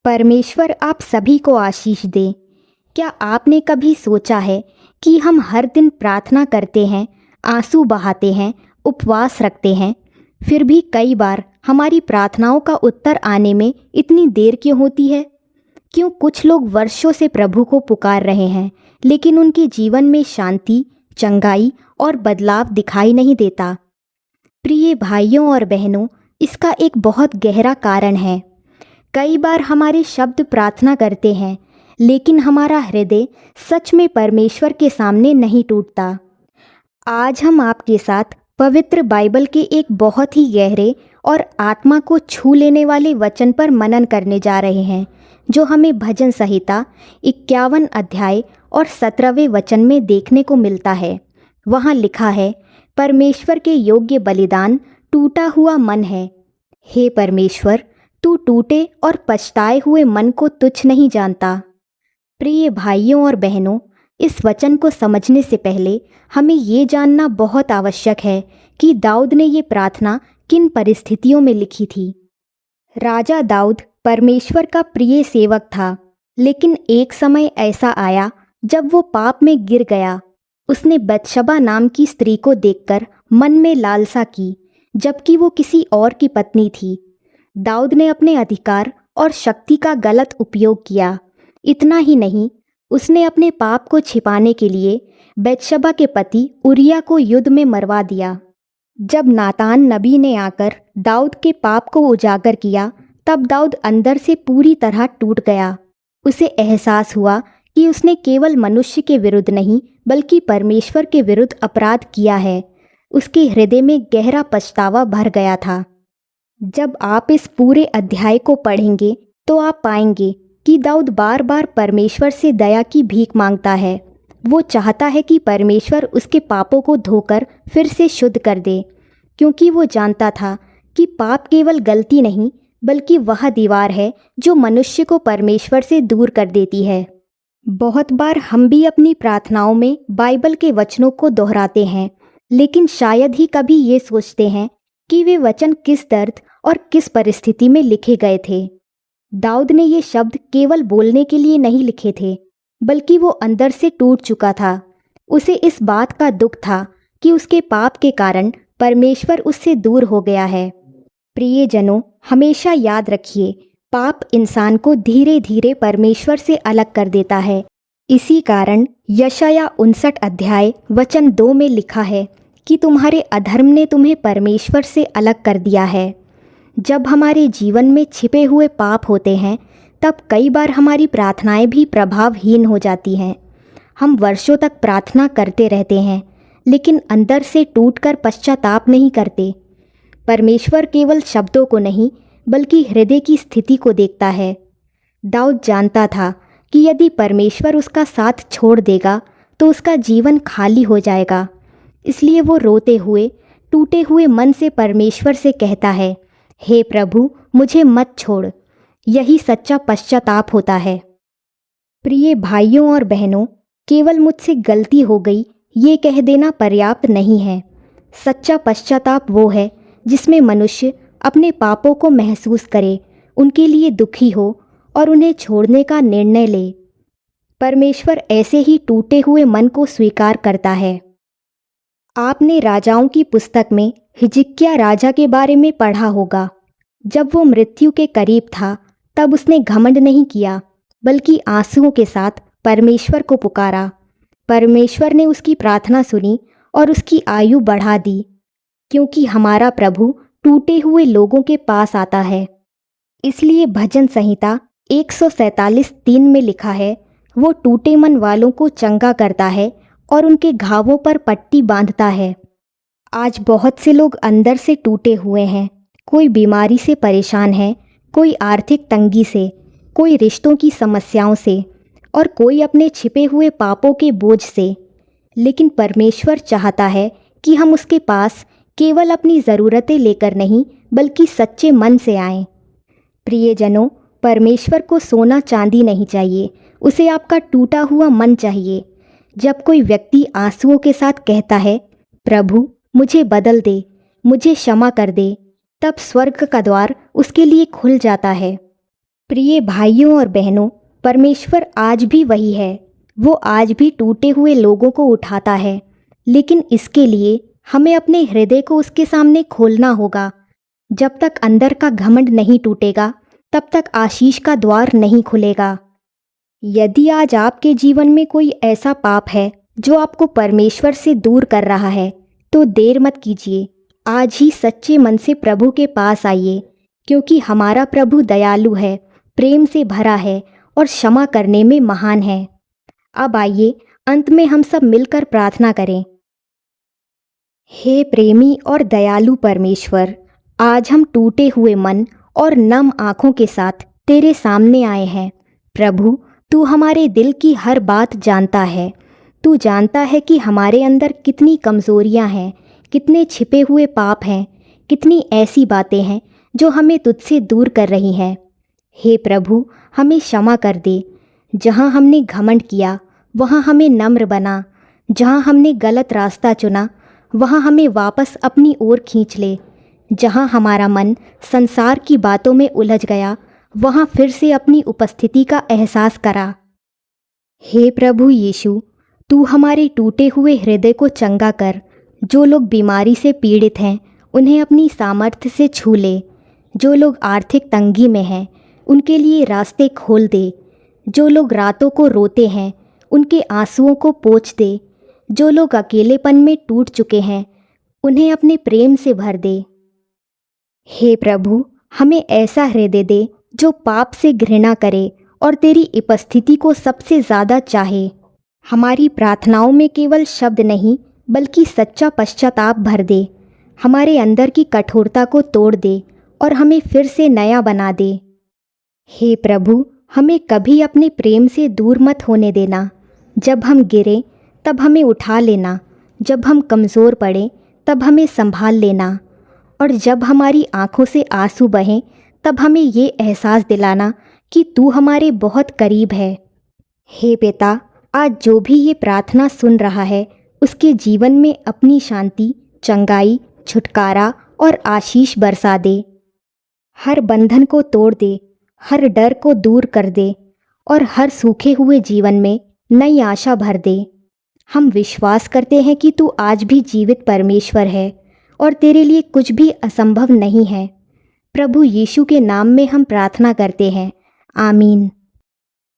परमेश्वर आप सभी को आशीष दे। क्या आपने कभी सोचा है कि हम हर दिन प्रार्थना करते हैं, आंसू बहाते हैं, उपवास रखते हैं, फिर भी कई बार हमारी प्रार्थनाओं का उत्तर आने में इतनी देर क्यों होती है? क्यों कुछ लोग वर्षों से प्रभु को पुकार रहे हैं, लेकिन उनके जीवन में शांति, चंगाई और बदलाव दिखाई नहीं देता? प्रिय भाइयों और बहनों, इसका एक बहुत गहरा कारण है। कई बार हमारे शब्द प्रार्थना करते हैं, लेकिन हमारा हृदय सच में परमेश्वर के सामने नहीं टूटता। आज हम आपके साथ पवित्र बाइबल के एक बहुत ही गहरे और आत्मा को छू लेने वाले वचन पर मनन करने जा रहे हैं, जो हमें भजन संहिता 51 अध्याय और 17वें वचन में देखने को मिलता है। वहाँ लिखा है, परमेश्वर के योग्य बलिदान टूटा हुआ मन है। हे परमेश्वर, तू टूटे और पछताए हुए मन को तुच्छ नहीं जानता। प्रिय भाइयों और बहनों, इस वचन को समझने से पहले हमें ये जानना बहुत आवश्यक है कि दाऊद ने ये प्रार्थना किन परिस्थितियों में लिखी थी। राजा दाऊद परमेश्वर का प्रिय सेवक था, लेकिन एक समय ऐसा आया जब वो पाप में गिर गया। उसने बतशबा नाम की स्त्री को देखकर मन में लालसा की, जबकि वो किसी और की पत्नी थी। दाऊद ने अपने अधिकार और शक्ति का गलत उपयोग किया। इतना ही नहीं, उसने अपने पाप को छिपाने के लिए बतशबा के पति उरिया को युद्ध में मरवा दिया। जब नातान नबी ने आकर दाऊद के पाप को उजागर किया, तब दाऊद अंदर से पूरी तरह टूट गया। उसे एहसास हुआ कि उसने केवल मनुष्य के विरुद्ध नहीं, बल्कि परमेश्वर के विरुद्ध अपराध किया है। उसके हृदय में गहरा पछतावा भर गया था। जब आप इस पूरे अध्याय को पढ़ेंगे तो आप पाएंगे कि दाऊद बार बार परमेश्वर से दया की भीख मांगता है। वो चाहता है कि परमेश्वर उसके पापों को धोकर फिर से शुद्ध कर दे, क्योंकि वो जानता था कि पाप केवल गलती नहीं, बल्कि वह दीवार है जो मनुष्य को परमेश्वर से दूर कर देती है। बहुत बार हम भी अपनी प्रार्थनाओं में बाइबल के वचनों को दोहराते हैं, लेकिन शायद ही कभी ये सोचते हैं कि वे वचन किस दर्द और किस परिस्थिति में लिखे गए थे। दाऊद ने ये शब्द केवल बोलने के लिए नहीं लिखे थे, बल्कि वो अंदर से टूट चुका था। उसे इस बात का दुख था कि उसके पाप के कारण परमेश्वर उससे दूर हो गया है। प्रियजनों, हमेशा याद रखिए, पाप इंसान को धीरे धीरे परमेश्वर से अलग कर देता है। इसी कारण यशाया 59 अध्याय वचन 2 में लिखा है कि तुम्हारे अधर्म ने तुम्हें परमेश्वर से अलग कर दिया है। जब हमारे जीवन में छिपे हुए पाप होते हैं, तब कई बार हमारी प्रार्थनाएं भी प्रभावहीन हो जाती हैं। हम वर्षों तक प्रार्थना करते रहते हैं, लेकिन अंदर से टूटकर पश्चाताप नहीं करते। परमेश्वर केवल शब्दों को नहीं, बल्कि हृदय की स्थिति को देखता है। दाऊद जानता था कि यदि परमेश्वर उसका साथ छोड़ देगा तो उसका जीवन खाली हो जाएगा। इसलिए वो रोते हुए, टूटे हुए मन से परमेश्वर से कहता है, हे प्रभु, मुझे मत छोड़। यही सच्चा पश्चाताप होता है। प्रिय भाइयों और बहनों, केवल मुझसे गलती हो गई ये कह देना पर्याप्त नहीं है। सच्चा पश्चाताप वो है जिसमें मनुष्य अपने पापों को महसूस करे, उनके लिए दुखी हो और उन्हें छोड़ने का निर्णय ले। परमेश्वर ऐसे ही टूटे हुए मन को स्वीकार करता है। आपने राजाओं की पुस्तक में हिजकिय्याह राजा के बारे में पढ़ा होगा। जब वो मृत्यु के करीब था, तब उसने घमंड नहीं किया, बल्कि आंसुओं के साथ परमेश्वर को पुकारा। परमेश्वर ने उसकी प्रार्थना सुनी और उसकी आयु बढ़ा दी, क्योंकि हमारा प्रभु टूटे हुए लोगों के पास आता है। इसलिए भजन संहिता 147:3 में लिखा है, वो टूटे मन वालों को चंगा करता है और उनके घावों पर पट्टी बांधता है। आज बहुत से लोग अंदर से टूटे हुए हैं। कोई बीमारी से परेशान है, कोई आर्थिक तंगी से, कोई रिश्तों की समस्याओं से, और कोई अपने छिपे हुए पापों के बोझ से। लेकिन परमेश्वर चाहता है कि हम उसके पास केवल अपनी ज़रूरतें लेकर नहीं, बल्कि सच्चे मन से आएं। प्रियजनों, परमेश्वर को सोना चांदी नहीं चाहिए, उसे आपका टूटा हुआ मन चाहिए। जब कोई व्यक्ति आंसुओं के साथ कहता है, प्रभु मुझे बदल दे, मुझे क्षमा कर दे, तब स्वर्ग का द्वार उसके लिए खुल जाता है। प्रिय भाइयों और बहनों, परमेश्वर आज भी वही है। वो आज भी टूटे हुए लोगों को उठाता है, लेकिन इसके लिए हमें अपने हृदय को उसके सामने खोलना होगा। जब तक अंदर का घमंड नहीं टूटेगा, तब तक आशीष का द्वार नहीं खुलेगा। यदि आज आपके जीवन में कोई ऐसा पाप है जो आपको परमेश्वर से दूर कर रहा है, तो देर मत कीजिए। आज ही सच्चे मन से प्रभु के पास आइए, क्योंकि हमारा प्रभु दयालु है, प्रेम से भरा है और क्षमा करने में महान है। अब आइए अंत में हम सब मिलकर प्रार्थना करें। हे प्रेमी और दयालु परमेश्वर, आज हम टूटे हुए मन और नम आँखों के साथ तेरे सामने आए हैं। प्रभु, तू हमारे दिल की हर बात जानता है। तू जानता है कि हमारे अंदर कितनी कमज़ोरियां हैं, कितने छिपे हुए पाप हैं, कितनी ऐसी बातें हैं जो हमें तुझसे दूर कर रही हैं। हे प्रभु, हमें क्षमा कर दे। जहाँ हमने घमंड किया वहाँ हमें नम्र बना। जहाँ हमने गलत रास्ता चुना वहाँ हमें वापस अपनी ओर खींच ले। जहाँ हमारा मन संसार की बातों में उलझ गया वहाँ फिर से अपनी उपस्थिति का एहसास करा। हे प्रभु यीशु, तू हमारे टूटे हुए हृदय को चंगा कर। जो लोग बीमारी से पीड़ित हैं उन्हें अपनी सामर्थ्य से छू ले। जो लोग आर्थिक तंगी में हैं उनके लिए रास्ते खोल दे। जो लोग रातों को रोते हैं उनके आंसुओं को पोंछ दे। जो लोग अकेलेपन में टूट चुके हैं उन्हें अपने प्रेम से भर दे। हे प्रभु, हमें ऐसा हृदय दे जो पाप से घृणा करे और तेरी उपस्थिति को सबसे ज़्यादा चाहे। हमारी प्रार्थनाओं में केवल शब्द नहीं बल्कि सच्चा पश्चाताप भर दे। हमारे अंदर की कठोरता को तोड़ दे और हमें फिर से नया बना दे। हे प्रभु, हमें कभी अपने प्रेम से दूर मत होने देना। जब हम गिरें तब हमें उठा लेना। जब हम कमज़ोर पड़ें तब हमें संभाल लेना। और जब हमारी आँखों से आंसू बहें तब हमें ये एहसास दिलाना कि तू हमारे बहुत करीब है। हे पिता, आज जो भी ये प्रार्थना सुन रहा है उसके जीवन में अपनी शांति, चंगाई, छुटकारा और आशीष बरसा दे। हर बंधन को तोड़ दे, हर डर को दूर कर दे और हर सूखे हुए जीवन में नई आशा भर दे। हम विश्वास करते हैं कि तू आज भी जीवित परमेश्वर है और तेरे लिए कुछ भी असंभव नहीं है। प्रभु यीशु के नाम में हम प्रार्थना करते हैं। आमीन।